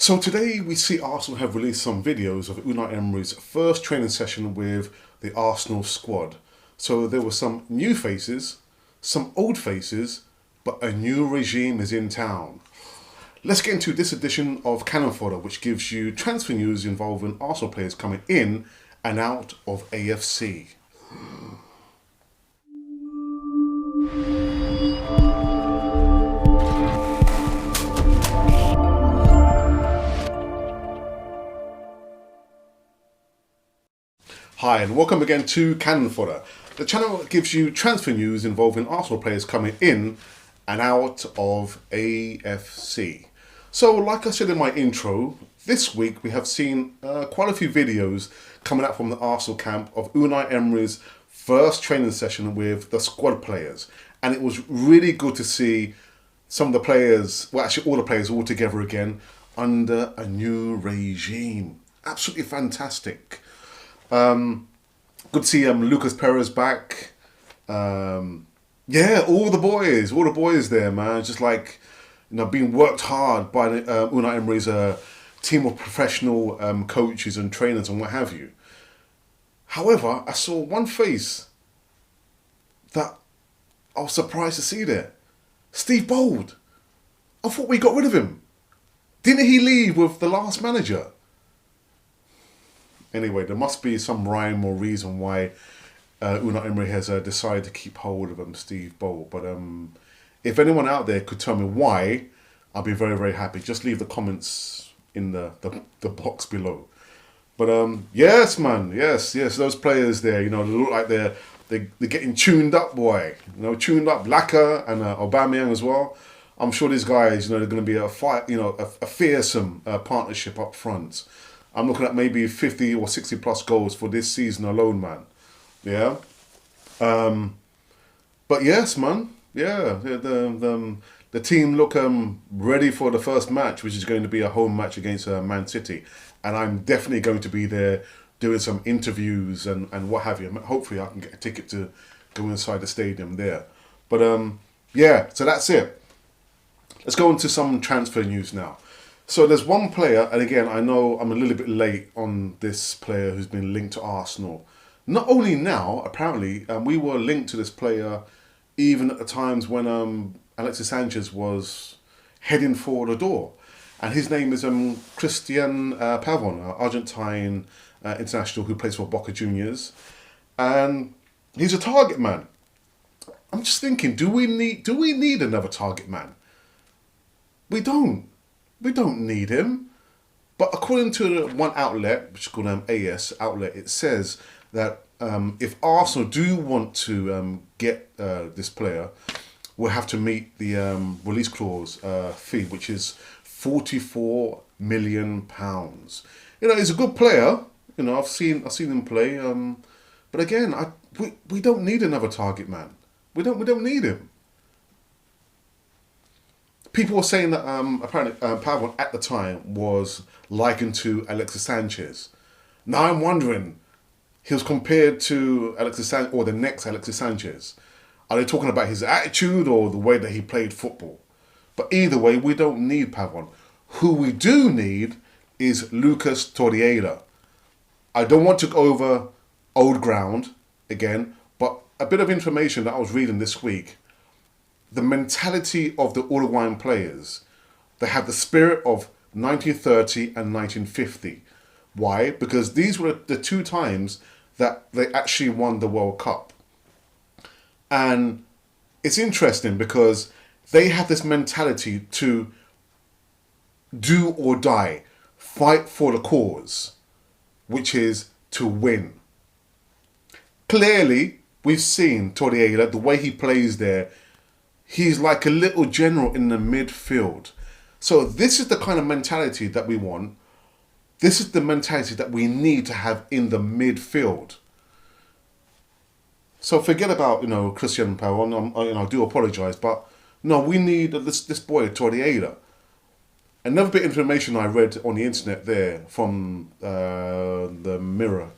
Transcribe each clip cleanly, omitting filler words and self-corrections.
So today we see Arsenal have released some videos of Unai Emery's first training session with the Arsenal squad. So there were some new faces, some old faces, but a new regime is in town. Let's get into this edition of Cannon Fodder, which gives you transfer news involving Arsenal players coming in and out of AFC. Hi and welcome again to Cannon Fodder, the channel that gives you transfer news involving Arsenal players coming in and out of AFC. So like I said in my intro, this week we have seen quite a few videos coming out from the Arsenal camp of Unai Emery's first training session with the squad players. And it was really good to see some of the players, well actually all the players all together again under a new regime. Absolutely fantastic. Good to see Lucas Perez back. Yeah, all the boys there, man. Just like, you know, being worked hard by Unai Emery's team of professional coaches and trainers and what have you. However, I saw one face that I was surprised to see there. Steve Bold. I thought we got rid of him. Didn't he leave with the last manager? Anyway, there must be some rhyme or reason why Unai Emery has decided to keep hold of Steve Bold. But if anyone out there could tell me why, I'll be very, very happy. Just leave the comments in the box below. But yes, man, yes, those players there, you know, they look like they're getting tuned up, boy. You know, tuned up. Laka and Aubameyang as well. I'm sure these guys, you know, they're going to be a fight, you know, a fearsome partnership up front. I'm looking at maybe 50 or 60 plus goals for this season alone, man. Yeah. But yes, man. Yeah. The team look ready for the first match, which is going to be a home match against Man City. And I'm definitely going to be there doing some interviews and what have you. Hopefully I can get a ticket to go inside the stadium there. But yeah, so that's it. Let's go into some transfer news now. So there's one player, and again, I know I'm a little bit late on this player who's been linked to Arsenal. Not only now, apparently, we were linked to this player even at the times when Alexis Sanchez was heading for the door. And his name is Christian Pavon, an Argentine international who plays for Boca Juniors. And he's a target man. I'm just thinking, do we need another target man? We don't. We don't need him. But according to one outlet, which is called AS outlet, it says that if Arsenal do want to get this player, we'll have to meet the release clause fee, which is £44 million. You know, he's a good player. You know, I've seen him play. But again, we don't need another target man. We don't need him. People were saying that apparently Pavon at the time was likened to Alexis Sanchez. Now I'm wondering, he was compared to Alexis Sanchez or the next Alexis Sanchez. Are they talking about his attitude or the way that he played football? But either way, we don't need Pavon. Who we do need is Lucas Torreira. I don't want to go over old ground again, but a bit of information that I was reading this week. The mentality of the Uruguayan players, they have the spirit of 1930 and 1950. Why? Because these were the two times that they actually won the World Cup. And it's interesting because they have this mentality to do or die, fight for the cause, which is to win. Clearly, we've seen Torreira, the way he plays there, he's like a little general in the midfield. So this is the kind of mentality that we want. This is the mentality that we need to have in the midfield. So forget about, you know, Christian Pavon. I do apologise, but no, we need this boy Torreira. Another bit of information I read on the internet there from the Mirror,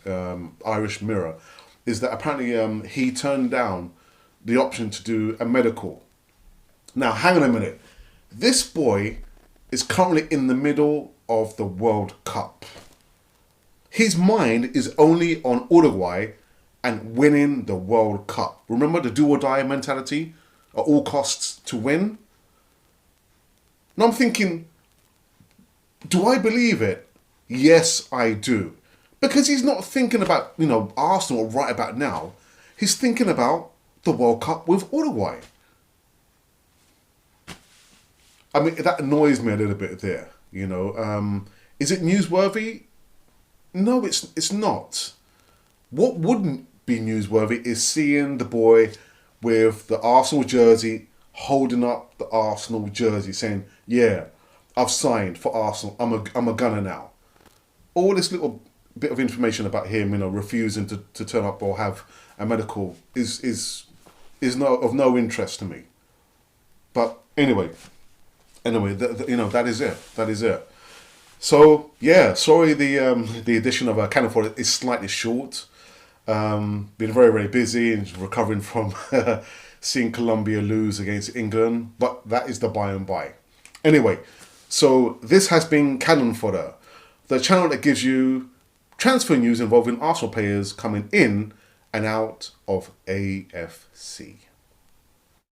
Irish Mirror, is that apparently he turned down the option to do a medical. Now, hang on a minute. This boy is currently in the middle of the World Cup. His mind is only on Uruguay and winning the World Cup. Remember the do or die mentality? At all costs to win? Now I'm thinking, do I believe it? Yes, I do. Because he's not thinking about, Arsenal right about now. He's thinking about the World Cup with Uruguay. I mean, that annoys me a little bit there, Is it newsworthy? No, it's not. What wouldn't be newsworthy is seeing the boy with the Arsenal jersey holding up the Arsenal jersey saying, yeah, I've signed for Arsenal. I'm a gunner now. All this little bit of information about him, refusing to turn up or have a medical is of no interest to me. But anyway, that is it. That is it. So yeah, sorry the edition of Cannon Fodder is slightly short. Been very, very busy and recovering from seeing Colombia lose against England, but that is the by and by. Anyway, so this has been Cannon Fodder, the channel that gives you transfer news involving Arsenal players coming in and out of AFC.